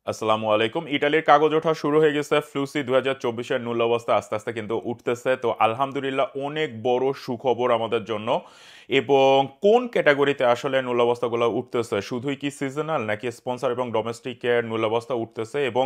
আসসালামু আলাইকুম। ইটালির কাগজ ওঠা শুরু হয়ে গেছে। ফ্লুসি ২০২৪-এর মূল অবস্থা আস্তে আস্তে কিন্তু উঠতেছে। তো আলহামদুলিল্লাহ অনেক বড় সুখবর আমাদের জন্য। এবং কোন ক্যাটাগরিতে আসলে মূল অবস্থাগুলো উঠতেছে, শুধুই কি সিজনাল নাকি স্পন্সর এবং ডোমেস্টিকের মূল অবস্থা উঠতেছে, এবং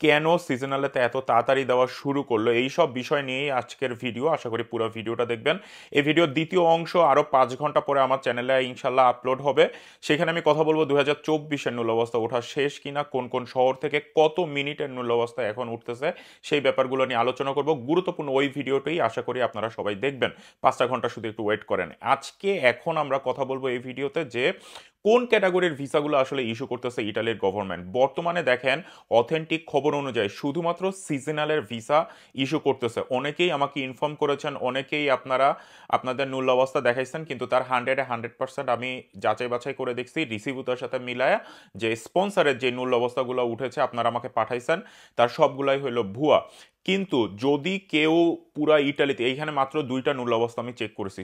কেন সিজনালেতে এত তাড়াতাড়ি দেওয়া শুরু করলো, এই সব বিষয় নিয়েই আজকের ভিডিও। আশা করি পুরো ভিডিওটা দেখবেন। এই ভিডিওর দ্বিতীয় অংশ আরও 5 ঘন্টা পরে আমার চ্যানেলে ইনশাল্লাহ আপলোড হবে। সেখানে আমি কথা বলবো ২০২৪-এর মূল অবস্থা ওঠা শেষ কিনা, কোন কোন শহর থেকে কত মিনিটের মূল অবস্থা এখন উঠতেছে, সেই ব্যাপারগুলো নিয়ে আলোচনা করব। গুরুত্বপূর্ণ ওই ভিডিওটাই আশা করি আপনারা সবাই দেখবেন। 5টা ঘন্টা শুধু একটু ওয়েট করেন। আজকে এখন আমরা কথা বলবো এই ভিডিওতে যে কোন ক্যাটাগরির ভিসাগুলো আসলে ইস্যু করতেছে ইটালির গভর্নমেন্ট। বর্তমানে দেখেন, অথেন্টিক খবর অনুযায়ী শুধুমাত্র সিজনালের ভিসা ইস্যু করতেছে। অনেকেই আমাকে ইনফর্ম করেছেন, অনেকেই আপনারা আপনাদের মূল অবস্থা দেখাইছেন, কিন্তু তার 100% আমি যাচাই বাছাই করে দেখছি রিসিভুতার সাথে মিলায়া, যে স্পন্সরের যে মূল অবস্থাগুলো উঠেছে আপনারা আমাকে পাঠাইছেন, তার সবগুলাই হলো ভুয়া। কিন্তু যদি কেউ পুরা ইটালিতে, এইখানে মাত্র 2টা নূল অবস্থা আমি চেক করেছি।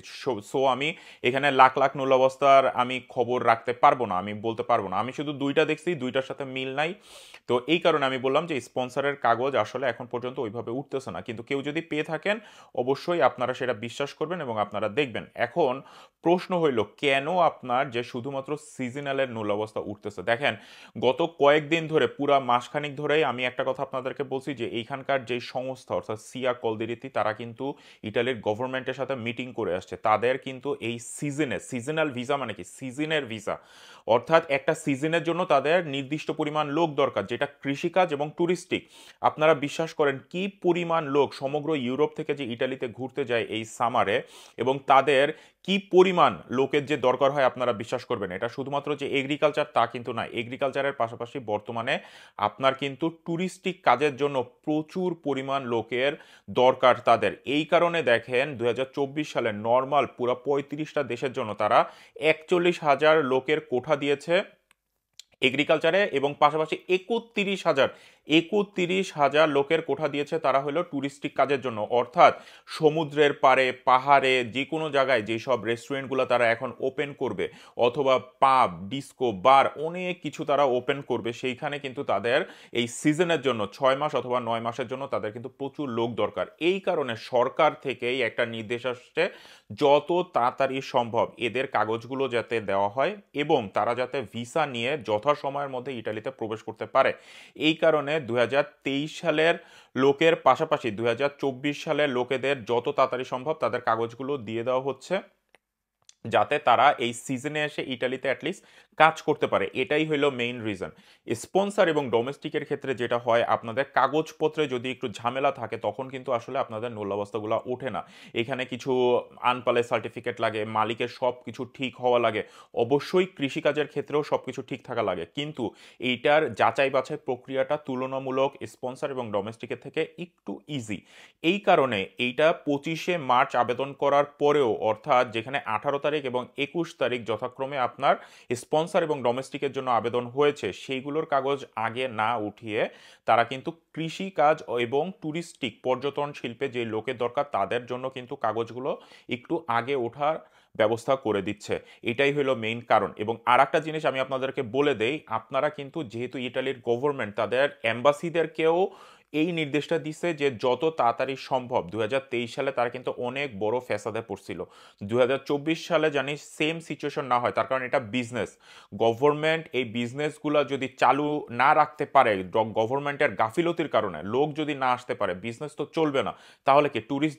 সো আমি এখানে লাখ লাখ নূল অবস্থার আমি খবর রাখতে পারবো না, আমি বলতে পারবো না। আমি শুধু 2টা দেখছি, 2টার সাথে মিল নাই। তো এই কারণে আমি বললাম যে স্পন্সরের কাগজ আসলে এখন পর্যন্ত ওইভাবে উঠতেছে না। কিন্তু কেউ যদি পেয়ে থাকেন, অবশ্যই আপনারা সেটা বিশ্বাস করবেন এবং আপনারা দেখবেন। এখন প্রশ্ন হইল, কেন আপনার যে শুধুমাত্র সিজনালের নূল অবস্থা উঠতেছে। দেখেন, গত কয়েকদিন ধরে, পুরা মাসখানিক ধরেই আমি একটা কথা আপনাদেরকে বলছি যে এইখানকার যে সংস্থা অর্থাৎ সিয়া কলদিরিতি, তারা কিন্তু ইটালির গভর্নমেন্টের সাথে মিটিং করে আসছে। তাদের কিন্তু এই সিজনাল ভিসা, মানে কি সিজনের ভিসা, অর্থাৎ একটা সিজনের জন্য তাদের নির্দিষ্ট পরিমাণ লোক দরকার, যেটা কৃষিকাজ এবং টুরিস্টিক। আপনারা বিশ্বাস করেন কি পরিমাণ লোক সমগ্র ইউরোপ থেকে যে ইটালিতে ঘুরতে যায় এই সামারে, এবং তাদের কি পরিমাণ লোকের যে দরকার হয় আপনারা বিশ্বাস করবেন। এটা শুধুমাত্র যে এগ্রিকালচার তা কিন্তু না, এগ্রিকালচারের পাশাপাশি বর্তমানে আপনার কিন্তু টুরিস্টিক কাজের জন্য প্রচুর পরিমাণ লোকের দরকার তাদের। এই কারণে দেখেন ২০২৪ সালে নর্মাল পুরো 35টা দেশের জন্য তারা 41,000 লোকের কোঠা দিয়েছে এগ্রিকালচারে, এবং পাশাপাশি 31,000 লোকের কোঠা দিয়েছে তারা হলো টুরিস্টিক কাজের জন্য। অর্থাৎ সমুদ্রের পাড়ে, পাহাড়ে, যে কোনো জায়গায় যেসব রেস্টুরেন্টগুলো তারা এখন ওপেন করবে, অথবা পাব, ডিস্কো, বার, অনেক কিছু তারা ওপেন করবে, সেইখানে কিন্তু তাদের এই সিজনের জন্য 6 মাস অথবা 9 মাসের জন্য তাদের কিন্তু প্রচুর লোক দরকার। এই কারণে সরকার থেকেই একটা নির্দেশ আসছে, যত তাড়াতাড়ি সম্ভব এদের কাগজগুলো যাতে দেওয়া হয়, এবং তারা যাতে ভিসা নিয়ে যথাসময়ের মধ্যে ইটালিতে প্রবেশ করতে পারে। এই কারণে 2023 সালের লোকের পাশাপাশি 2024 সালের লোকেদের যত তাড়াতাড়ি সম্ভব তাদের কাগজগুলো দিয়ে দেওয়া হচ্ছে, যাতে তারা এই সিজনে এসে ইটালিতে অ্যাটলিস্ট কাজ করতে পারে। এটাই হলো মেইন রিজন। স্পন্সর এবং ডোমেস্টিকের ক্ষেত্রে যেটা হয়, আপনাদের কাগজপত্রে যদি একটু ঝামেলা থাকে, তখন কিন্তু আসলে আপনাদের মূল্যাবস্থাগুলো ওঠে না। এখানে কিছু আনপালে সার্টিফিকেট লাগে, মালিকের সব কিছু ঠিক হওয়া লাগে, অবশ্যই কৃষিকাজের ক্ষেত্রেও সব কিছু ঠিক থাকা লাগে, কিন্তু এইটার যাচাই বাছাই প্রক্রিয়াটা তুলনামূলক স্পন্সর এবং ডোমেস্টিকের থেকে একটু ইজি। এই কারণে এইটা 25শে মার্চ আবেদন করার পরেও, অর্থাৎ যেখানে 18 তারিখ এবং 21 তারিখ যথাক্রমে আপনার স্পন্সর এবং ডোমেস্টিকের জন্য আবেদন হয়েছে, সেইগুলোর কাগজ আগে না উঠিয়ে তারা কিন্তু কৃষি কাজ এবং টুরিস্টিক পর্যটন শিল্পে যে লোকের দরকার তাদের জন্য কিন্তু কাগজগুলো একটু আগে ওঠার ব্যবস্থা করে দিচ্ছে। এটাই হলো মেইন কারণ। এবং আর একটা জিনিস আমি আপনাদেরকে বলে দেই, আপনারা কিন্তু, যেহেতু ইটালির গভর্নমেন্ট তাদের অ্যাম্বাসিদেরকেও এই নির্দেশটা দিচ্ছে যে যত তাড়াতাড়ি সম্ভব, 2023 সালে তারা কিন্তু অনেক বড় ফ্যাসাদে পড়ছিল। 2024 সালে জানি সেম সিচুয়েশন না হয়, তার কারণ এটা বিজনেস। গভর্নমেন্ট এই বিজনেসগুলো যদি চালু না রাখতে পারে, গভর্নমেন্টের গাফিলতির কারণে লোক যদি না আসতে পারে, বিজনেস তো চলবে না। তাহলে কি ট্যুরিস্ট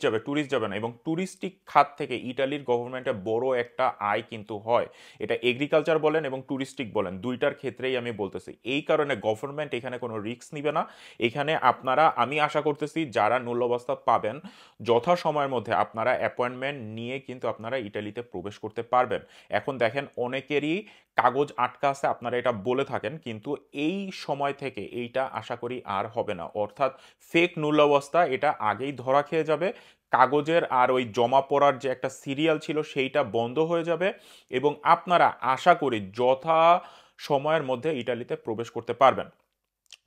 যাবে না, এবং ট্যুরিস্টিক খাত থেকে ইটালির গভর্নমেন্টের বড় একটা আয় কিন্তু হয়। এটা এগ্রিকালচার বলেন এবং ট্যুরিস্টিক বলেন, দুইটার ক্ষেত্রেই আমি বলতেছি। এই কারণে গভর্নমেন্ট এখানে কোনো রিস্ক নিবে না। এখানে আপনারা, আমি আশা করতেছি যারা মূল্যবস্তা পাবেন, যথাসময়ের মধ্যে আপনারা অ্যাপয়েন্টমেন্ট নিয়ে কিন্তু আপনারা ইটালিতে প্রবেশ করতে পারবেন। এখন দেখেন, অনেকেরই কাগজ আটকা আছে, আপনারা এটা বলে থাকেন, কিন্তু এই সময় থেকে এইটা আশা করি আর হবে না। অর্থাৎ ফেক মূল্যাবস্থা এটা আগেই ধরা খেয়ে যাবে, কাগজের আর ওই জমা পড়ার যে একটা সিরিয়াল ছিল সেইটা বন্ধ হয়ে যাবে, এবং আপনারা আশা করি যথা সময়ের মধ্যে ইটালিতে প্রবেশ করতে পারবেন।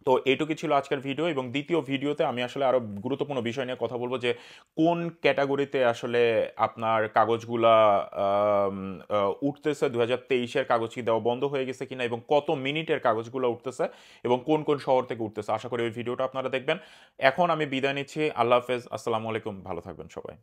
তো এইটুকুই ছিল আজকের ভিডিও, এবং দ্বিতীয় ভিডিওতে আমি আসলে আরও গুরুত্বপূর্ণ বিষয় নিয়ে কথা বলবো যে কোন ক্যাটাগরিতে আসলে আপনার কাগজগুলা আম, উঠতেছে, 2023-এর কাগজ কি দেওয়া বন্ধ হয়ে গেছে কিনা, এবং কত মিনিটের কাগজগুলো উঠতেছে এবং কোন কোন শহর থেকে উঠতেছে। আশা করি ওই ভিডিওটা আপনারা দেখবেন। এখন আমি বিদায় নিচ্ছি। আল্লাহ হাফেজ, আসসালামু আলাইকুম, ভালো থাকবেন সবাই।